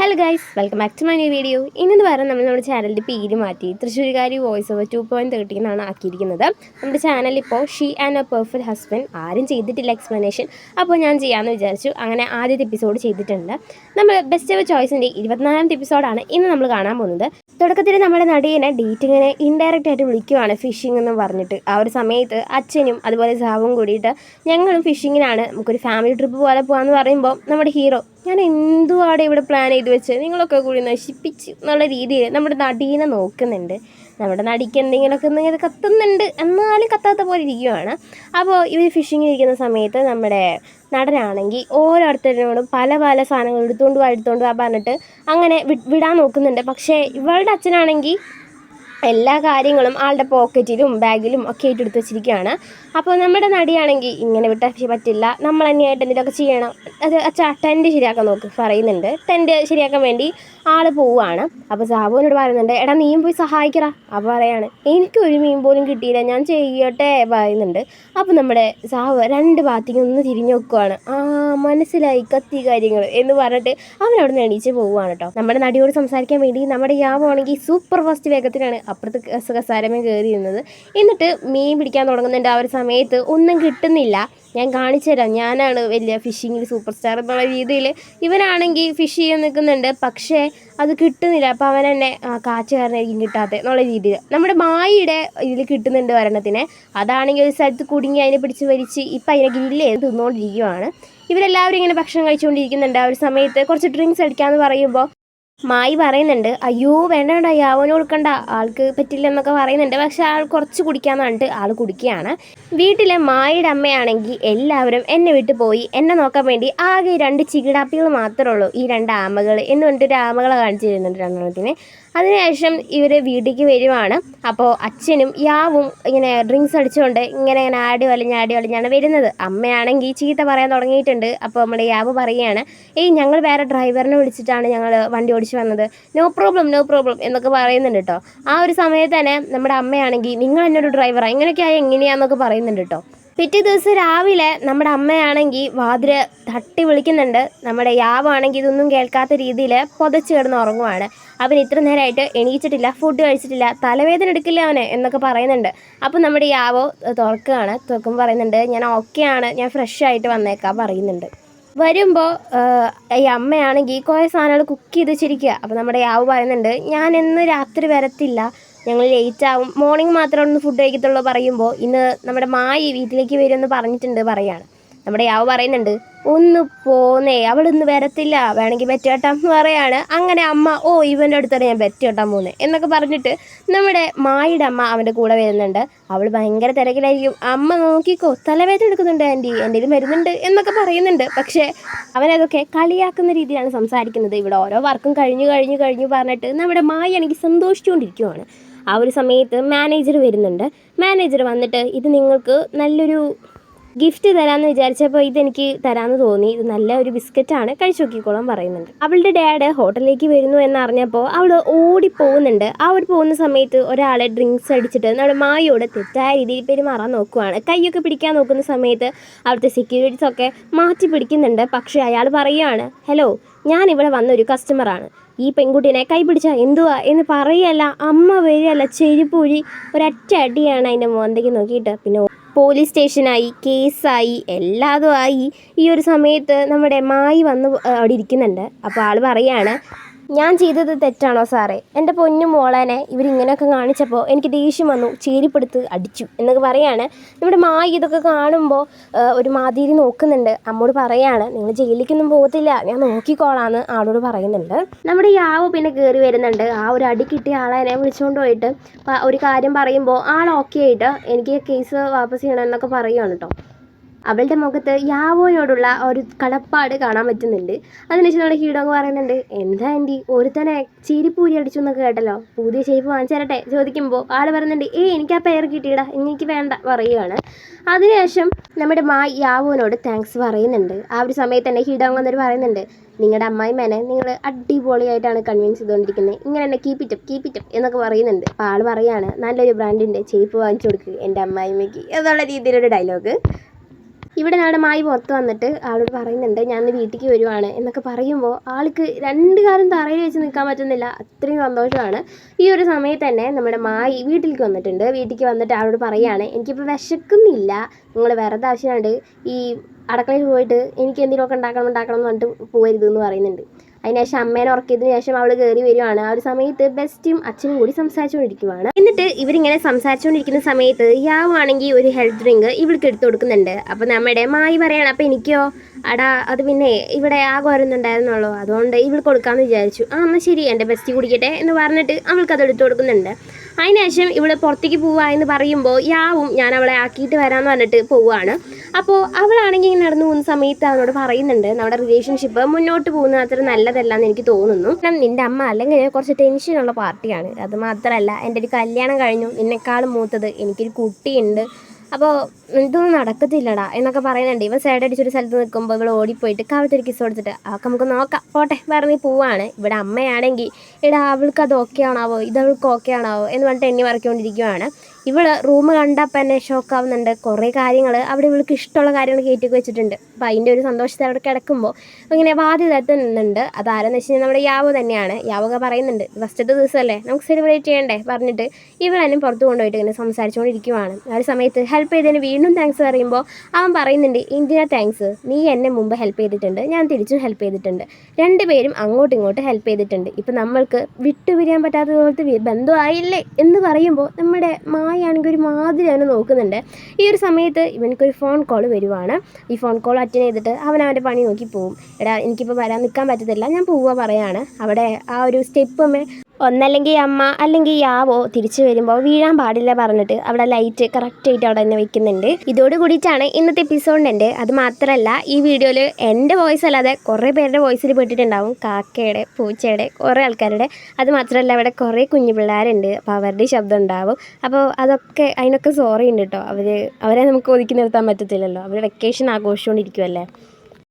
Hello guys, welcome back to my new video. ഇന്നെന്ന് പറയാൻ നമ്മുടെ ചാനലിൻ്റെ പേര് മാറ്റി തൃശ്ശൂർകാരി വോയിസ് ഓവർ 2.30 എന്നാണ് ആക്കിയിരിക്കുന്നത്. നമ്മുടെ ചാനൽ ഇപ്പോൾ she and A perfect husband ആരും ചെയ്തിട്ടില്ല എക്സ്പ്ലനേഷൻ, അപ്പോൾ ഞാൻ ചെയ്യാമെന്ന് വിചാരിച്ചു. അങ്ങനെ ആദ്യത്തെ എപ്പിസോഡ് ചെയ്തിട്ടുണ്ട്. നമ്മൾ ബെസ്റ്റ് എവർ ചോയ്സിൻ്റെ 24ാമത്തെ എപ്പിസോഡാണ് ഇന്ന് നമ്മൾ കാണാൻ പോകുന്നത്. തുടക്കത്തിൽ നമ്മുടെ നടീനെ ഡേറ്റിങ്ങിനെ ഇൻഡയറക്റ്റ് ആയിട്ട് വിളിക്കുവാണ് ഫിഷിംഗ് എന്ന് പറഞ്ഞിട്ട്. ആ ഒരു സമയത്ത് അച്ഛനും അതുപോലെ സാവും കൂടിയിട്ട് ഞങ്ങളും ഫിഷിങ്ങിനാണ്, നമുക്കൊരു ഫാമിലി ട്രിപ്പ് പോലെ പോകാമെന്ന് പറയുമ്പോൾ നമ്മുടെ ഹീറോ ഞാൻ എന്തുവാടെ ഇവിടെ പ്ലാൻ ചെയ്ത് വെച്ച് നിങ്ങളൊക്കെ കൂടി നശിപ്പിച്ച് എന്നുള്ള രീതിയിൽ നമ്മുടെ നടീനെ നോക്കുന്നുണ്ട്. നമ്മുടെ നടിക്ക് എന്തെങ്കിലുമൊക്കെ കത്തുന്നുണ്ട്, എന്നാലും കത്താത്ത പോലെ ഇരിക്കുവാണ്. അപ്പോൾ ഇവർ ഫിഷിങ്ങിന് ഇരിക്കുന്ന സമയത്ത് നമ്മുടെ നടനാണെങ്കിൽ ഓരോരുത്തരോടും പല പല സാധനങ്ങൾ എടുത്തുകൊണ്ട് വാ പറഞ്ഞിട്ട് അങ്ങനെ വിടാൻ നോക്കുന്നുണ്ട്. പക്ഷേ ഇവളുടെ അച്ഛനാണെങ്കിൽ എല്ലാ കാര്യങ്ങളും ആളുടെ പോക്കറ്റിലും ബാഗിലും ഒക്കെ ആയിട്ട് എടുത്ത് വെച്ചിരിക്കുകയാണ്. അപ്പോൾ നമ്മുടെ നടിയാണെങ്കിൽ ഇങ്ങനെ വിട്ടാൽ പറ്റില്ല, നമ്മൾ തന്നെയായിട്ട് എന്തെങ്കിലുമൊക്കെ ചെയ്യണം. അത് അച്ഛാ ടെൻറ്റ് ശരിയാക്കാൻ നോക്ക് പറയുന്നുണ്ട്. ടെൻറ്റ് ശരിയാക്കാൻ വേണ്ടി ആൾ പോവുകയാണ്. അപ്പോൾ സാബുവിനോട് പറയുന്നുണ്ട്, എടാ നീയും പോയി സഹായിക്കടാ. അപ്പോൾ പറയാണ് എനിക്കൊരു മീൻ പോലും കിട്ടിയില്ല, ഞാൻ ചെയ്യട്ടെ പറയുന്നുണ്ട്. അപ്പോൾ നമ്മുടെ സാബു രണ്ട് ഭാഗത്തേക്ക് ഒന്ന് തിരിഞ്ഞു നോക്കുവാണ്. മനസ്സിലായി കത്തി കാര്യങ്ങൾ എന്ന് പറഞ്ഞിട്ട് അവനവിടെ നിന്ന് എണീച്ച് പോവുകയാണ് കേട്ടോ. നമ്മുടെ നടിയോട് സംസാരിക്കാൻ വേണ്ടി നമ്മുടെ യാവാണെങ്കിൽ സൂപ്പർ ഫാസ്റ്റ് വേഗത്തിലാണ് അപ്പുറത്ത് കസാരമേ കയറിയിരുന്നത്. എന്നിട്ട് മീൻ പിടിക്കാൻ തുടങ്ങുന്നുണ്ട്. ആ ഒരു സമയത്ത് ഒന്നും കിട്ടുന്നില്ല. ഞാൻ കാണിച്ചു തരാം, ഞാനാണ് വലിയ ഫിഷിങ്ങിൽ സൂപ്പർ സ്റ്റാർ എന്നുള്ള രീതിയിൽ ഇവനാണെങ്കിൽ ഫിഷ് ചെയ്യാൻ നിൽക്കുന്നുണ്ട്. പക്ഷേ അത് കിട്ടുന്നില്ല. അപ്പോൾ അവൻ തന്നെ കാച്ചുകാരനായിരിക്കും കിട്ടാത്തത് എന്നുള്ള രീതിയിൽ നമ്മുടെ മായിയുടെ ഇതിൽ കിട്ടുന്നുണ്ട് ഒരെണ്ണത്തിന്. അതാണെങ്കിൽ ഒരു സ്ഥലത്ത് കുടുങ്ങി അതിനെ പിടിച്ച് വലിച്ച് ഇപ്പം അതിനെ ഗ്രില്ല് ചെയ്ത് തിന്നുകൊണ്ടിരിക്കുകയാണ്. ഇവരെല്ലാവരും ഇങ്ങനെ ഭക്ഷണം കഴിച്ചുകൊണ്ടിരിക്കുന്നുണ്ട്. ആ ഒരു സമയത്ത് കുറച്ച് ഡ്രിങ്ക്സ് അടിക്കാമെന്ന് പറയുമ്പോൾ മായി പറയുന്നുണ്ട്, അയ്യോ വേണ്ട യാവന് കൊടുക്കണ്ട, ആൾക്ക് പറ്റില്ല എന്നൊക്കെ പറയുന്നുണ്ട്. പക്ഷെ ആൾ കുറച്ച് കുടിക്കാന്ന് പറഞ്ഞിട്ട് ആൾ കുടിക്കുകയാണ്. വീട്ടിലെ മായിയുടെ അമ്മയാണെങ്കിൽ എല്ലാവരും എന്നെ വിട്ടു പോയി, എന്നെ നോക്കാൻ വേണ്ടി ആകെ 2 ചികിടാപ്പികൾ മാത്രമേ ഉള്ളൂ, ഈ 2 ആമകൾ എന്ന് പറഞ്ഞിട്ട് ആമകളെ കാണിച്ചു തരുന്നുണ്ട് രണ്ടെണ്ണത്തിന്. അതിനുശേഷം ഇവർ വീട്ടിലേക്ക് വരുവാണ്. അപ്പോൾ അച്ഛനും യാവും ഇങ്ങനെ ഡ്രിങ്ക്സ് അടിച്ചുകൊണ്ട് ഇങ്ങനെ ആടി വലിഞ്ഞാണ് വരുന്നത്. അമ്മയാണെങ്കിൽ ചീത്ത പറയാൻ തുടങ്ങിയിട്ടുണ്ട്. അപ്പോൾ നമ്മുടെ യാവ് പറയുകയാണ്, ഞങ്ങൾ വേറെ ഡ്രൈവറിനെ വിളിച്ചിട്ടാണ് ഞങ്ങൾ വണ്ടി ഓടിച്ച് വന്നത്, നോ പ്രോബ്ലം എന്നൊക്കെ പറയുന്നുണ്ട് കേട്ടോ. ആ ഒരു സമയത്ത് തന്നെ നമ്മുടെ അമ്മയാണെങ്കിൽ നിങ്ങൾ എന്നൊരു ഡ്രൈവറാണ് ഇങ്ങനെയൊക്കെ ആയി എങ്ങനെയാണെന്നൊക്കെ പറയുന്നുണ്ട് കേട്ടോ. പിറ്റേ ദിവസം രാവിലെ നമ്മുടെ അമ്മയാണെങ്കിൽ വാതിൽ തട്ടി വിളിക്കുന്നുണ്ട്. നമ്മുടെ യാവാണെങ്കിൽ ഇതൊന്നും കേൾക്കാത്ത രീതിയിൽ പുതച്ച് കിടന്ന് ഉറങ്ങുവാണ്. അവൻ ഇത്ര നേരമായിട്ട് എണീച്ചിട്ടില്ല, ഫുഡ് കഴിച്ചിട്ടില്ല, തലവേദന എടുക്കില്ല അവന് എന്നൊക്കെ പറയുന്നുണ്ട്. അപ്പോൾ നമ്മുടെ യാവോ തുറക്കുമ്പോൾ പറയുന്നുണ്ട്, ഞാൻ ഓക്കെയാണ്, ഞാൻ ഫ്രഷ് ആയിട്ട് വന്നേക്കാൻ പറയുന്നുണ്ട്. വരുമ്പോൾ ഈ അമ്മയാണെങ്കിൽ കുറേ സാധനങ്ങൾ കുക്ക് ചെയ്ത് വെച്ചിരിക്കുക. അപ്പോൾ നമ്മുടെ യാവ് പറയുന്നുണ്ട്, ഞാൻ ഇന്ന് രാത്രി വരത്തില്ല, ഞങ്ങൾ ലേറ്റ് ആവും, മോർണിംഗ് മാത്രമേ ഒന്ന് ഫുഡ് കഴിക്കത്തുള്ളൂ പറയുമ്പോൾ ഇന്ന് നമ്മുടെ മായി വീട്ടിലേക്ക് വരുമെന്ന് പറഞ്ഞിട്ടുണ്ട് പറയാണ്. നമ്മുടെ യാവ് പറയുന്നുണ്ട്, ഒന്ന് പോന്നേ, അവിടെ ഇന്ന് വരത്തില്ല, വേണമെങ്കിൽ ബെറ്റ് കെട്ടാം എന്ന് പറയാണ്. അങ്ങനെ അമ്മ ഇവൻ്റെ അടുത്താണ് ഞാൻ ബെറ്റ് കെട്ടാൻ പോകുന്നത് എന്നൊക്കെ പറഞ്ഞിട്ട് നമ്മുടെ മായിയുടെ അമ്മ അവൻ്റെ കൂടെ വരുന്നുണ്ട്. അവൾ ഭയങ്കര തിരക്കിലായിരിക്കും. അമ്മ നോക്കിക്കോ, തലവേദന എടുക്കുന്നുണ്ട് ആൻറ്റി, എൻ്റെ കയ്യിൽ മരുന്നുണ്ട് എന്നൊക്കെ പറയുന്നുണ്ട്. പക്ഷേ അവനതൊക്കെ കളിയാക്കുന്ന രീതിയിലാണ് സംസാരിക്കുന്നത്. ഇവിടെ ഓരോ വർക്കും കഴിഞ്ഞു പറഞ്ഞിട്ട് നമ്മുടെ മായി എനിക്ക് സന്തോഷിച്ചുകൊണ്ടിരിക്കുവാണ്. ആ ഒരു സമയത്ത് മാനേജർ വരുന്നുണ്ട്. മാനേജർ വന്നിട്ട് ഇത് നിങ്ങൾക്ക് നല്ലൊരു ഗിഫ്റ്റ് തരാമെന്ന് വിചാരിച്ചപ്പോൾ ഇതെനിക്ക് തരാമെന്ന് തോന്നി, ഇത് നല്ല ഒരു ബിസ്ക്കറ്റാണ്, കഴിച്ചു നോക്കിക്കോളാൻ പറയുന്നുണ്ട്. അവളുടെ ഡാഡ് ഹോട്ടലിലേക്ക് വരുന്നു എന്നറിഞ്ഞപ്പോൾ അവൾ ഓടിപ്പോകുന്നുണ്ട്. ആ ഒരു പോകുന്ന സമയത്ത് ഒരാളെ ഡ്രിങ്ക്സ് അടിച്ചിട്ട് നമ്മുടെ മായോട് തെറ്റായ രീതിയിൽ പെരുമാറാൻ നോക്കുവാണ്. കൈയൊക്കെ പിടിക്കാൻ നോക്കുന്ന സമയത്ത് അവിടുത്തെ സെക്യൂരിറ്റീസൊക്കെ മാറ്റി പിടിക്കുന്നുണ്ട്. പക്ഷേ അയാൾ പറയുകയാണ്, ഹലോ, ഞാനിവിടെ വന്നൊരു കസ്റ്റമറാണ്, ഈ പെൺകുട്ടീനെ കൈ പിടിച്ചാൽ എന്തുവാ എന്ന് പറയല്ല, അമ്മ വരികയല്ല, ചെരുപ്പൂരി ഒരൊറ്റ അടിയാണ് അതിൻ്റെ മോന്തയ്ക്ക് നോക്കിയിട്ട്. പിന്നെ പോലീസ് സ്റ്റേഷനായി, കേസായി, എല്ലാതും ആയി. ഈ ഒരു സമയത്ത് നമ്മുടെ മായി വന്ന് അവിടെ ഇരിക്കുന്നുണ്ട്. അപ്പോൾ ആൾ പറയാണ്, ഞാൻ ചെയ്തത് തെറ്റാണോ സാറേ, എൻ്റെ പൊന്നു മോളേനെ ഇവരിങ്ങനെയൊക്കെ കാണിച്ചപ്പോൾ എനിക്ക് ദേഷ്യം വന്നു, ചേരിപ്പെടുത്ത് അടിച്ചു എന്നൊക്കെ പറയാണ്. നമ്മുടെ മായി ഇതൊക്കെ കാണുമ്പോൾ ഒരു മാതിരി നോക്കുന്നുണ്ട്. അമ്മോട് പറയാണ്, നിങ്ങൾ ജയിലിലേക്കൊന്നും പോകത്തില്ല, ഞാൻ നോക്കിക്കോളാന്ന് ആളോട് പറയുന്നുണ്ട്. നമ്മുടെ യാവ് പിന്നെ കയറി വരുന്നുണ്ട്. ആ ഒരു അടി കിട്ടിയ ആളെ വിളിച്ചുകൊണ്ട് പോയിട്ട് ഒരു കാര്യം പറയുമ്പോൾ ആൾ ഓക്കെ ആയിട്ട് എനിക്ക് കേസ് വാപ്പസ് ചെയ്യണം എന്നൊക്കെ പറയുകയാണ് കേട്ടോ. അവളുടെ മുഖത്ത് യാവോയോടുള്ള ഒരു കടപ്പാട് കാണാൻ പറ്റുന്നുണ്ട്. അതിനുശേഷം നമ്മുടെ ഹീറോ പറയുന്നുണ്ട്, എന്താ ആൻറ്റി ഒരുത്തനെ ചീരിപ്പൂരി അടിച്ചു എന്നൊക്കെ കേട്ടല്ലോ, പുതിയ ഷേപ്പ് വാങ്ങിച്ചു തരട്ടെ ചോദിക്കുമ്പോൾ ആൾ പറയുന്നുണ്ട്, എനിക്ക് ആ പേര് കിട്ടിയിടാ, എനിക്ക് വേണ്ട പറയുകയാണ്. അതിനുശേഷം നമ്മുടെ യാവോനോട് താങ്ക്സ് പറയുന്നുണ്ട്. ആ ഒരു സമയത്ത് തന്നെ ഹീറോ വന്നിട്ട് പറയുന്നുണ്ട്, നിങ്ങളുടെ അമ്മായിമ്മേനെ നിങ്ങൾ അടിപൊളിയായിട്ടാണ് കൺവിൻസ് ചെയ്തുകൊണ്ടിരിക്കുന്നത്, ഇങ്ങനെ തന്നെ കീപ്പ് ഇറ്റ് അപ്പ് എന്നൊക്കെ പറയുന്നുണ്ട്. അപ്പോൾ ആൾ പറയാണ്, നല്ലൊരു ബ്രാൻഡിൻ്റെ ചെരുപ്പ് വാങ്ങിച്ചു കൊടുക്കുക എൻ്റെ അമ്മായിമ്മയ്ക്ക് എന്നുള്ള രീതിയിലൊരു ഡയലോഗ്. ഇവിടെ നമ്മുടെ മായി പുറത്ത് വന്നിട്ട് ആളോട് പറയുന്നുണ്ട് ഞാൻ ഇന്ന് വീട്ടിലേക്ക് വരുവാണ് എന്നൊക്കെ പറയുമ്പോൾ ആൾക്ക് രണ്ട് കാലം തറയിൽ വെച്ച് നിൽക്കാൻ പറ്റുന്നില്ല, അത്രയും സന്തോഷമാണ്. ഈ ഒരു സമയത്ത് തന്നെ നമ്മുടെ മായി വീട്ടിലേക്ക് വന്നിട്ടുണ്ട്. വീട്ടിലേക്ക് വന്നിട്ട് ആളോട് പറയുകയാണ് എനിക്കിപ്പോൾ വിശക്കുന്നില്ല, നിങ്ങൾ വെറുതെ ആവശ്യമുണ്ട് ഈ അടുക്കളയിൽ പോയിട്ട് എനിക്ക് എന്തെങ്കിലുമൊക്കെ ഉണ്ടാക്കണം എന്ന് പറഞ്ഞിട്ട് പോകരുതെന്ന് പറയുന്നുണ്ട്. അതിനുശേഷം അമ്മേനെ ഉറക്കിയതിന് ശേഷം അവൾ കയറി വരുവാണ്. ആ ഒരു സമയത്ത് ബെസ്റ്റും അച്ഛനും കൂടി സംസാരിച്ചുകൊണ്ടിരിക്കുവാണ്. എന്നിട്ട് ഇവരിങ്ങനെ സംസാരിച്ചുകൊണ്ടിരിക്കുന്ന സമയത്ത് യാവാണെങ്കിൽ ഒരു ഹെൽത്ത് ഡ്രിങ്ക് ഇവൾക്ക് എടുത്തു കൊടുക്കുന്നുണ്ട്. അപ്പോൾ നമ്മുടെ മായി പറയാണ് അപ്പോൾ എനിക്കോ, അടാ അത് പിന്നെ ഇവിടെ ആകെ വരുന്നുണ്ടായിരുന്നുള്ളൂ, അതുകൊണ്ട് ഇവൾ കൊടുക്കാമെന്ന് വിചാരിച്ചു. എന്നാൽ ശരി എൻ്റെ ബെസ്റ്റ് കുടിക്കട്ടെ എന്ന് പറഞ്ഞിട്ട് അവൾക്കത് എടുത്തു കൊടുക്കുന്നുണ്ട്. അതിനുശേഷം ഇവൾ പുറത്തേക്ക് പോവുക എന്ന് പറയുമ്പോൾ യാവും ഞാൻ അവളെ ആക്കിയിട്ട് വരാമെന്ന് പറഞ്ഞിട്ട് പോവുകയാണ്. അപ്പോൾ അവളാണെങ്കിൽ ഇങ്ങനെ നടന്നു പോകുന്ന സമയത്ത് അവനോട് പറയുന്നുണ്ട് നമ്മുടെ റിലേഷൻഷിപ്പ് മുന്നോട്ട് പോകുന്നത് അത്ര നല്ലതല്ല എന്ന് എനിക്ക് തോന്നുന്നു. നിൻ്റെ അമ്മ അല്ലെങ്കിൽ കുറച്ച് ടെൻഷനുള്ള പാർട്ടിയാണ്, അത് മാത്രമല്ല എൻ്റെ ഒരു കല്യാണം കഴിഞ്ഞു, നിന്നെക്കാളും മൂത്തത് എനിക്കൊരു കുട്ടിയുണ്ട്, അപ്പോൾ ഇതൊന്നും നടക്കത്തില്ലടാ എന്നൊക്കെ പറയുന്നുണ്ട്. ഇവൻ സൈഡ് അടിച്ചൊരു സ്ഥലത്ത് നിൽക്കുമ്പോൾ ഇവൾ ഓടിപ്പോയിട്ട് കവിത്തൊരു കിസ് കൊടുത്തിട്ട് അതൊക്കെ നമുക്ക് നോക്കാം പോട്ടെ പറഞ്ഞ് പോവാണ്. ഇവിടെ അമ്മയാണെങ്കിൽ എടാ അവൾക്ക് അത് ഓക്കെ ആണാവോ, ഇതവൾക്ക് ഓക്കെ ആണാവോ എന്ന് പറഞ്ഞിട്ട് എണ്ണി മറക്കൊണ്ടിരിക്കുവാണ്. ഇവൾ റൂം കണ്ടപ്പോൾ തന്നെ ഷോക്കാവുന്നുണ്ട്. കുറേ കാര്യങ്ങൾ അവിടെ ഇവൾക്ക് ഇഷ്ടമുള്ള കാര്യങ്ങൾ കയറ്റി വെച്ചിട്ടുണ്ട്. അപ്പോൾ അതിൻ്റെ ഒരു സന്തോഷത്തെ അവിടെ കിടക്കുമ്പോൾ ഇങ്ങനെ ബാധ്യത നിന്നുണ്ട്. അതാരെന്ന് വെച്ച് കഴിഞ്ഞാൽ നമ്മുടെ യാവോ തന്നെയാണ്. യാവൊക്കെ പറയുന്നുണ്ട് ഫസ്റ്റത്തെ ദിവസമല്ലേ നമുക്ക് സെലിബ്രേറ്റ് ചെയ്യണ്ടേ പറഞ്ഞിട്ട് ഇവളെന്നെ പുറത്ത് കൊണ്ടുപോയിട്ട് ഇങ്ങനെ സംസാരിച്ചുകൊണ്ടിരിക്കുവാണ്. ആ ഒരു സമയത്ത് ഹെൽപ്പ് ചെയ്തതിന് വീണ്ടും താങ്ക്സ് പറയുമ്പോൾ അവൻ പറയുന്നുണ്ട് എന്തിനാ താങ്ക്സ്, നീ എന്നെ മുമ്പ് ഹെൽപ്പ് ചെയ്തിട്ടുണ്ട്, ഞാൻ തിരിച്ചും ഹെൽപ്പ് ചെയ്തിട്ടുണ്ട്, രണ്ടുപേരും അങ്ങോട്ടും ഇങ്ങോട്ടും ഹെൽപ്പ് ചെയ്തിട്ടുണ്ട്, ഇപ്പം നമ്മൾക്ക് വിട്ടുപിരിയാൻ പറ്റാത്ത പോലത്തെ ബന്ധമായില്ലേ എന്ന് പറയുമ്പോൾ നമ്മുടെ മായാണെങ്കിൽ ഒരു മാതിരി അവനെ നോക്കുന്നുണ്ട്. ഈ ഒരു സമയത്ത് ഇവനക്കൊരു ഫോൺ കോൾ വരുവാണ്. ഈ ഫോൺ കോൾ അറ്റൻഡ് ചെയ്തിട്ട് അവൻ അവൻ്റെ പണി നോക്കി പോവും. എടാ എനിക്കിപ്പോൾ വരാൻ നിൽക്കാൻ പറ്റത്തില്ല, ഞാൻ പോവുക പറയാണ്. അവിടെ ആ ഒരു സ്റ്റെപ്പ് ഒന്നല്ലെങ്കിൽ അമ്മ അല്ലെങ്കിൽ യാവോ തിരിച്ചു വരുമ്പോൾ വീഴാൻ പാടില്ല പറഞ്ഞിട്ട് അവിടെ ലൈറ്റ് കറക്റ്റായിട്ട് അവിടെ തന്നെ വെക്കുന്നുണ്ട്. ഇതോട് കൂടിയിട്ടാണ് ഇന്നത്തെ എപ്പിസോഡിൻ്റെ എൻ്റെ. അത് മാത്രമല്ല ഈ വീഡിയോയിൽ എൻ്റെ വോയിസ് അല്ലാതെ കുറേ പേരുടെ വോയിസിൽ പെട്ടിട്ടുണ്ടാവും, കാക്കയുടെ പൂച്ചയുടെ കുറേ ആൾക്കാരുടെ. അത് മാത്രമല്ല അവിടെ കുറേ കുഞ്ഞു പിള്ളേരുണ്ട്, അപ്പോൾ അവരുടെ ശബ്ദം ഉണ്ടാവും. അപ്പോൾ അതിനൊക്കെ സോറി ഉണ്ട് കേട്ടോ. അവരെ നമുക്ക് ഒതുക്കി നിർത്താൻ പറ്റത്തില്ലല്ലോ, അവർ വെക്കേഷൻ ആഘോഷിച്ചുകൊണ്ടിരിക്കുമല്ലേ.